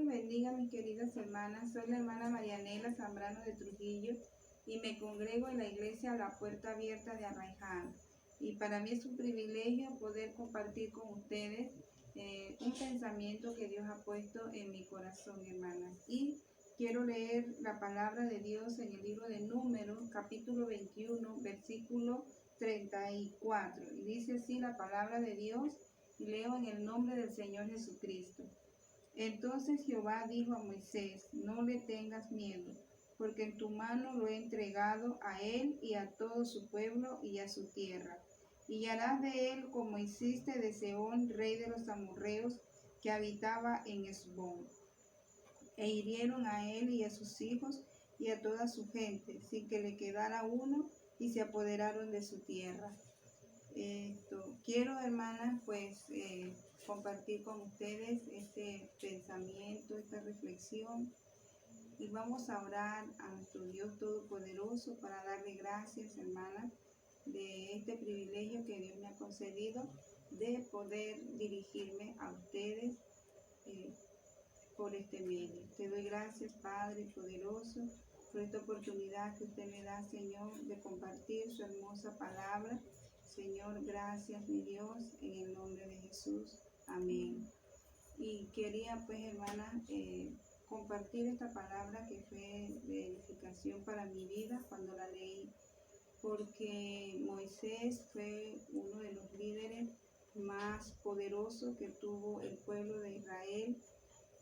les bendiga, mis queridas hermanas. Soy la hermana Marianela Zambrano de Trujillo y me congrego en la iglesia La Puerta Abierta de Arraiján. Y para mí es un privilegio poder compartir con ustedes un pensamiento que Dios ha puesto en mi corazón, hermanas. Y quiero leer la palabra de Dios en el libro de Números, capítulo 21, versículo 34. Y dice así la palabra de Dios, y leo en el nombre del Señor Jesucristo. Entonces Jehová dijo a Moisés: no le tengas miedo, porque en tu mano lo he entregado a él y a todo su pueblo y a su tierra. Y harás de él como hiciste de Sehón, rey de los amorreos, que habitaba en Hesbón. E hirieron a él y a sus hijos y a toda su gente, sin que le quedara uno, y se apoderaron de su tierra. Quiero, hermanas, pues compartir con ustedes este pensamiento, esta reflexión, y vamos a orar a nuestro Dios Todopoderoso para darle gracias, hermanas, de este privilegio que Dios me ha concedido de poder dirigirme a ustedes por este medio. Te doy gracias, Padre poderoso, por esta oportunidad que usted me da, Señor, de compartir su hermosa palabra. Señor, gracias, mi Dios, en el nombre de Jesús. Amén. Y quería, pues, hermana, compartir esta palabra que fue de edificación para mi vida cuando la leí, porque Moisés fue uno de los líderes más poderosos que tuvo el pueblo de Israel.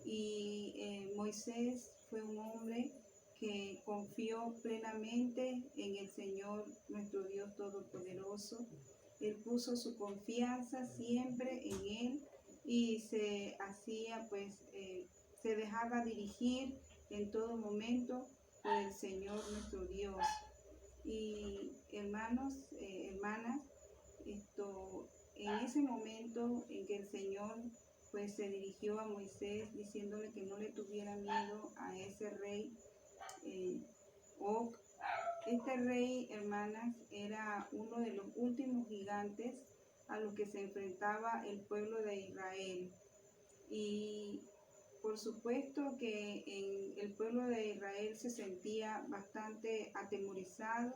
Y Moisés fue un hombre que confió plenamente en el Señor, nuestro Dios Todopoderoso. Él puso su confianza siempre en Él y se hacía, pues, se dejaba dirigir en todo momento por el Señor, nuestro Dios. Y hermanos, hermanas, en ese momento en que el Señor pues se dirigió a Moisés diciéndole que no le tuviera miedo a ese rey Og. Este rey, hermanas, era uno de los últimos gigantes a los que se enfrentaba el pueblo de Israel. Y por supuesto que en el pueblo de Israel se sentía bastante atemorizado,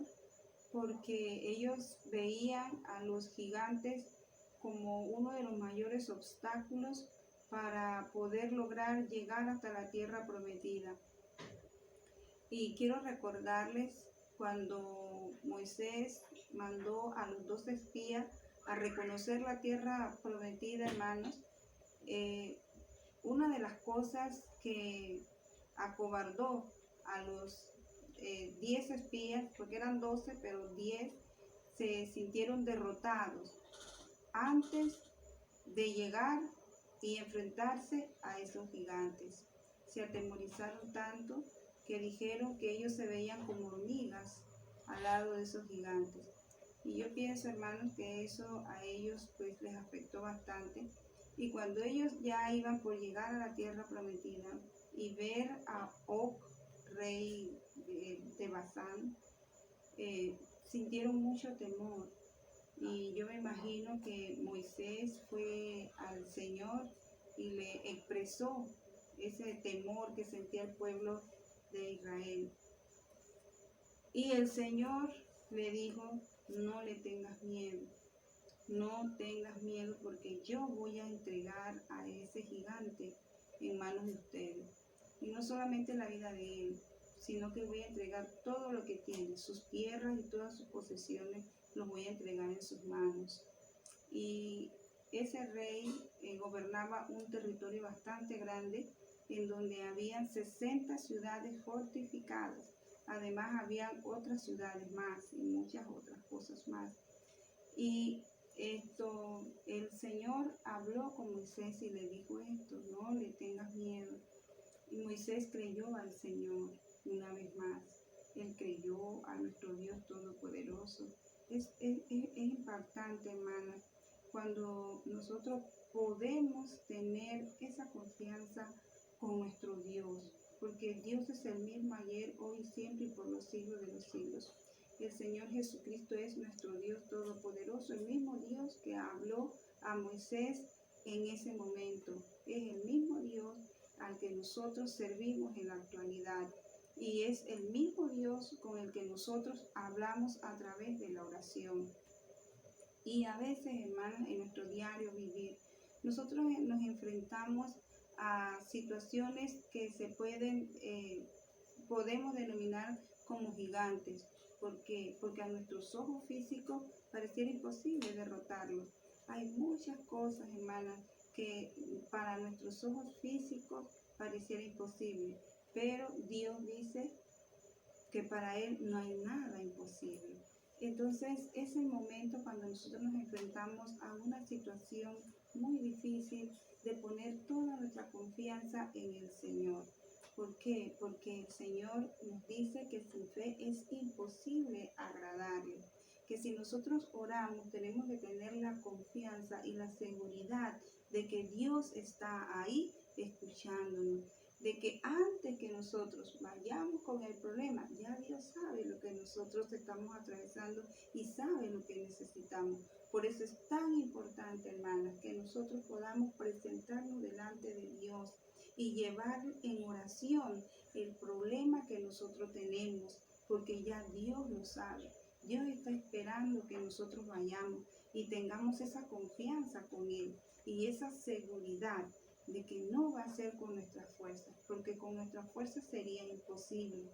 porque ellos veían a los gigantes como uno de los mayores obstáculos para poder lograr llegar hasta la tierra prometida. Y quiero recordarles cuando Moisés mandó a los 2 espías a reconocer la tierra prometida, hermanos. Una de las cosas que acobardó a los 10 espías, porque eran 12, pero 10 se sintieron derrotados antes de llegar y enfrentarse a esos gigantes. Se atemorizaron tanto que dijeron que ellos se veían como hormigas al lado de esos gigantes. Y yo pienso, hermanos, que eso a ellos pues les afectó bastante. Y cuando ellos ya iban por llegar a la tierra prometida y ver a Og, rey de Basán, sintieron mucho temor. Y yo me imagino que Moisés fue al Señor y le expresó ese temor que sentía el pueblo de Israel. Y el Señor le dijo: no le tengas miedo, no tengas miedo, porque yo voy a entregar a ese gigante en manos de ustedes. Y no solamente la vida de él, sino que voy a entregar todo lo que tiene, sus tierras y todas sus posesiones, los voy a entregar en sus manos. Y ese rey gobernaba un territorio bastante grande, en donde habían 60 ciudades fortificadas. Además habían otras ciudades más y muchas otras cosas más. Y el Señor habló con Moisés y le dijo esto: no le tengas miedo. Y Moisés creyó al Señor una vez más. Él creyó a nuestro Dios Todopoderoso. Es impactante, hermanas, cuando nosotros podemos tener esa confianza con nuestro Dios, porque Dios es el mismo ayer, hoy y siempre y por los siglos de los siglos. El Señor Jesucristo es nuestro Dios Todopoderoso, el mismo Dios que habló a Moisés en ese momento. Es el mismo Dios al que nosotros servimos en la actualidad. Y es el mismo Dios con el que nosotros hablamos a través de la oración. Y a veces, hermanos, en nuestro diario vivir, nosotros nos enfrentamos a situaciones que podemos denominar como gigantes, porque a nuestros ojos físicos pareciera imposible derrotarlos. Hay muchas cosas, hermanas, que para nuestros ojos físicos pareciera imposible, pero Dios dice que para Él no hay nada imposible. Entonces es el momento cuando nosotros nos enfrentamos a una situación muy difícil de poner toda nuestra confianza en el Señor. ¿Por qué? Porque el Señor nos dice que sin fe es imposible agradarle. Que si nosotros oramos tenemos que tener la confianza y la seguridad de que Dios está ahí escuchándonos, de que antes que nosotros vayamos con el problema, ya Dios sabe lo que nosotros estamos atravesando y sabe lo que necesitamos. Por eso es tan importante, hermanas, que nosotros podamos presentarnos delante de Dios y llevar en oración el problema que nosotros tenemos, porque ya Dios lo sabe. Dios está esperando que nosotros vayamos y tengamos esa confianza con Él y esa seguridad de que no va a ser con nuestras fuerzas, porque con nuestras fuerzas sería imposible,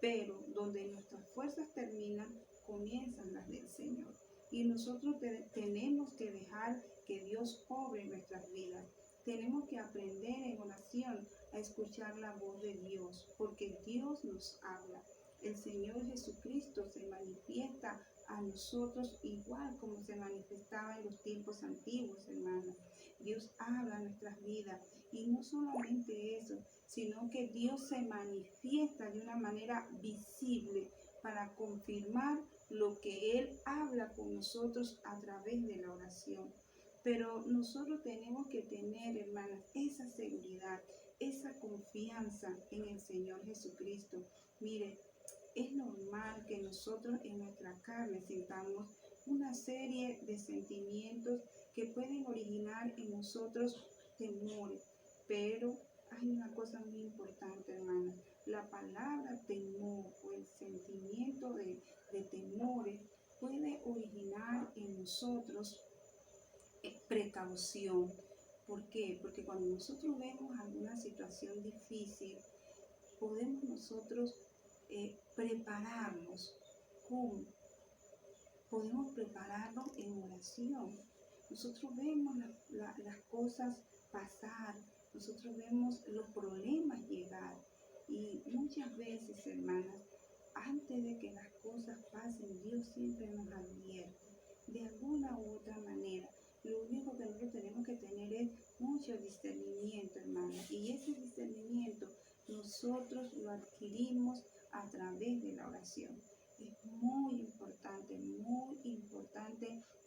pero donde nuestras fuerzas terminan, comienzan las del Señor. Y nosotros tenemos que dejar que Dios obre en nuestras vidas. Tenemos que aprender en oración a escuchar la voz de Dios, porque Dios nos habla. El Señor Jesucristo se manifiesta a nosotros igual como se manifestaba en los tiempos antiguos, hermanos. Dios habla en nuestras vidas y no solamente eso, sino que Dios se manifiesta de una manera visible para confirmar lo que Él habla con nosotros a través de la oración. Pero nosotros tenemos que tener, hermanas, esa seguridad, esa confianza en el Señor Jesucristo. Mire, es normal que nosotros en nuestra carne sintamos una serie de sentimientos que pueden originar en nosotros temores, pero hay una cosa muy importante, hermana. La palabra temor o el sentimiento de temores puede originar en nosotros precaución. ¿Por qué? Porque cuando nosotros vemos alguna situación difícil, podemos nosotros prepararnos. ¿Cómo? Podemos prepararnos en oración. Nosotros vemos las cosas pasar, nosotros vemos los problemas llegar y muchas veces, hermanas, antes de que las cosas pasen, Dios siempre nos advierte de alguna u otra manera. Lo único que nosotros tenemos que tener es mucho discernimiento, hermanas, y ese discernimiento nosotros lo adquirimos a través de la oración. Es muy importante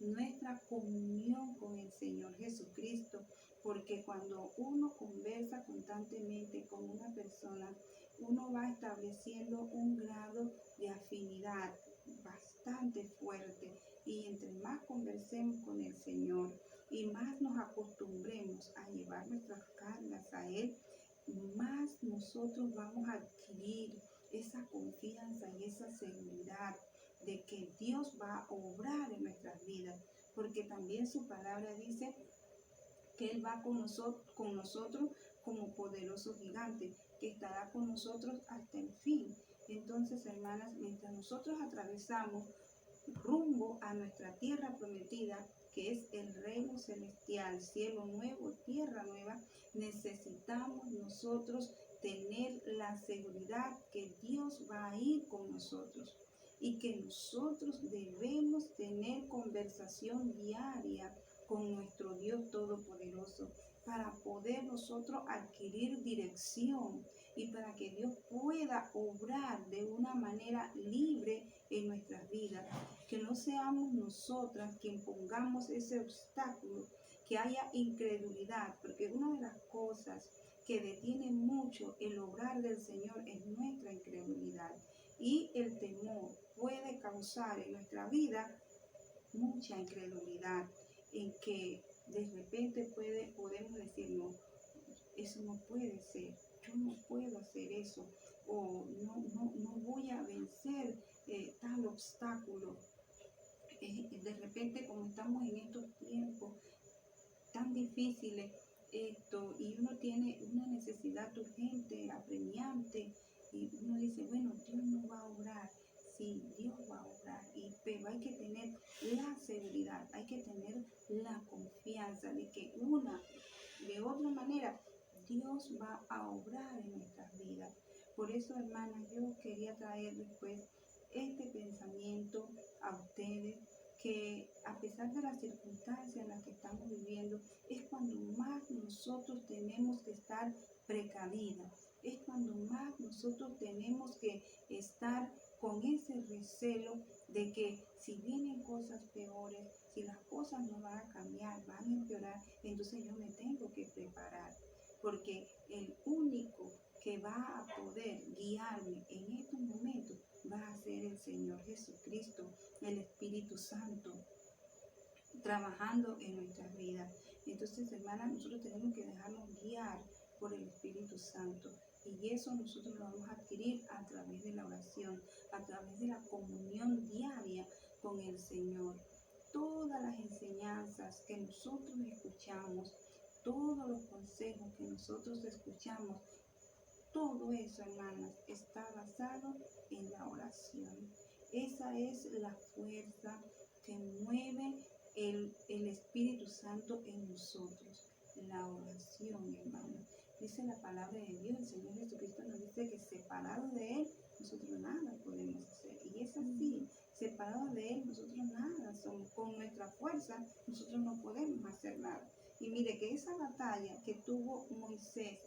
nuestra comunión con el Señor Jesucristo, porque cuando uno conversa constantemente con una persona, uno va estableciendo un grado de afinidad bastante fuerte, y entre más conversemos con el Señor y más nos acostumbremos a llevar nuestras cargas a Él, más nosotros vamos a adquirir esa confianza y esa seguridad de que Dios va a obrar en nuestras vidas, porque también su palabra dice que Él va con nosotros como poderoso gigante, que estará con nosotros hasta el fin. Entonces, hermanas, mientras nosotros atravesamos rumbo a nuestra tierra prometida, que es el reino celestial, cielo nuevo, tierra nueva, necesitamos nosotros tener la seguridad que Dios va a ir con nosotros y que nosotros debemos tener conversación diaria con nuestro Dios Todopoderoso para poder nosotros adquirir dirección y para que Dios pueda obrar de una manera libre en nuestras vidas. Que no seamos nosotras quien pongamos ese obstáculo, que haya incredulidad, porque una de las cosas que detiene mucho el obrar del Señor es nuestra incredulidad. Y el temor puede causar en nuestra vida mucha incredulidad, en que de repente podemos decir, no, eso no puede ser, yo no puedo hacer eso, o no voy a vencer tal obstáculo. De repente, como estamos en estos tiempos tan difíciles, y uno tiene una necesidad urgente, apremiante, y uno dice, bueno, Dios no va a obrar. Sí, Dios va a obrar, pero hay que tener la seguridad, hay que tener la confianza de que de otra manera, Dios va a obrar en nuestras vidas. Por eso, hermanas, yo quería traer después este pensamiento a ustedes, que a pesar de las circunstancias en las que estamos viviendo, es cuando más nosotros tenemos que estar precavidas, es cuando más nosotros tenemos que estar con ese recelo de que si vienen cosas peores, si las cosas no van a cambiar, van a empeorar, entonces yo me tengo que preparar, porque el único que va a poder guiarme en estos momentos va a ser el Señor Jesucristo, el Espíritu Santo, trabajando en nuestras vidas. Entonces, hermanas, nosotros tenemos que dejarnos guiar por el Espíritu Santo. Y eso nosotros lo vamos a adquirir a través de la oración, a través de la comunión diaria con el Señor. Todas las enseñanzas que nosotros escuchamos, todos los consejos que nosotros escuchamos, todo eso, hermanas, está basado en la oración. Esa es la fuerza que mueve el Espíritu Santo en nosotros. La oración, hermanos. Dice la palabra de Dios, el Señor Jesucristo nos dice que separados de Él, nosotros nada podemos hacer. Y es así, separados de Él, nosotros nada somos. Con nuestra fuerza, nosotros no podemos hacer nada. Y mire que esa batalla que tuvo Moisés,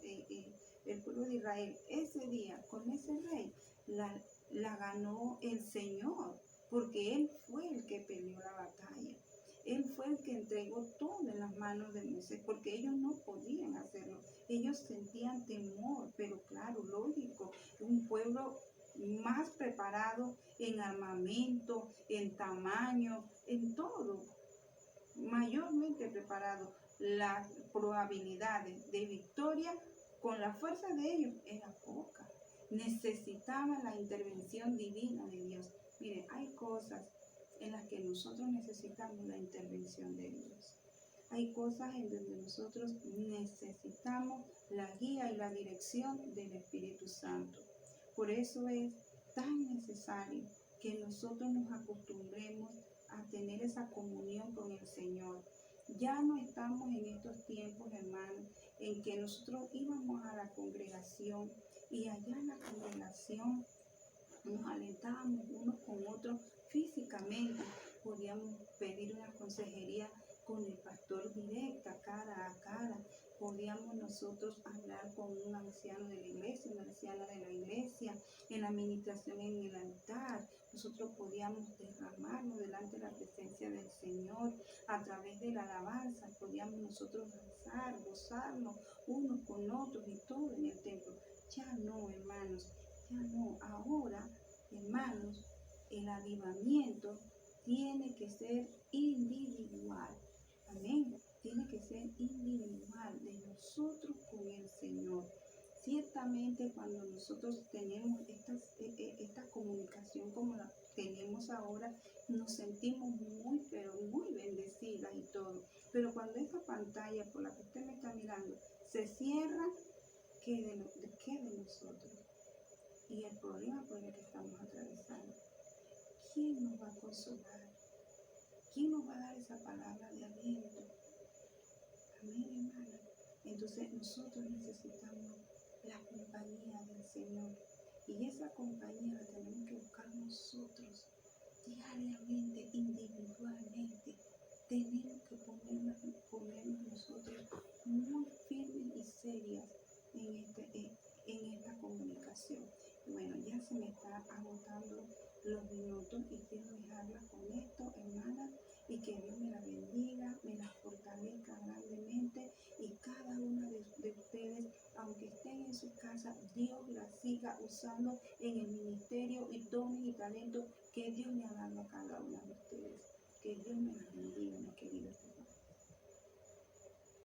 el pueblo de Israel, ese día con ese rey, la ganó el Señor, porque Él fue el que peleó la batalla. Él fue el que entregó todo en las manos de Moisés, porque ellos no podían hacerlo. Ellos sentían temor, pero claro, lógico, un pueblo más preparado en armamento, en tamaño, en todo, mayormente preparado. Las probabilidades de victoria con la fuerza de ellos era poca. Necesitaban la intervención divina de Dios. Miren, hay cosas en las que nosotros necesitamos la intervención de Dios. Hay cosas en donde nosotros necesitamos la guía y la dirección del Espíritu Santo. Por eso es tan necesario que nosotros nos acostumbremos a tener esa comunión con el Señor. Ya no estamos en estos tiempos, hermanos, en que nosotros íbamos a la congregación y allá en la congregación nos alentábamos unos con otros físicamente. Podíamos pedir una consejería con el pastor directa, cara a cara. Podíamos nosotros hablar con un anciano de la iglesia, una anciana de la iglesia, en la administración en el altar. Nosotros podíamos derramarnos delante de la presencia del Señor a través de la alabanza. Podíamos nosotros danzar, gozarnos unos con otros y todo en el templo. Ya no, hermanos, ya no. Ahora, hermanos, el avivamiento tiene que ser individual. Amén. Tiene que ser individual de nosotros con el Señor. Ciertamente cuando nosotros tenemos esta comunicación como la tenemos ahora, nos sentimos muy, pero muy bendecidas y todo. Pero cuando esta pantalla por la que usted me está mirando se cierra, ¿qué de nosotros? Y el problema por el que estamos atravesando. ¿Quién nos va a consolar? ¿Quién nos va a dar esa palabra de aliento? Amén, hermana. Entonces nosotros necesitamos la compañía del Señor. Y esa compañía la tenemos que buscar nosotros diariamente, individualmente. Tenemos que ponernos nosotros muy firmes y serias en esta comunicación. Bueno, ya se me está agotando los minutos y quiero dejarla con esto, hermana, y que Dios me la bendiga, me la fortalezca grandemente, y cada una de ustedes, aunque estén en su casa, Dios la siga usando en el ministerio y dones y talentos que Dios le ha dado a cada una de ustedes. Que Dios me la bendiga, mi queridos.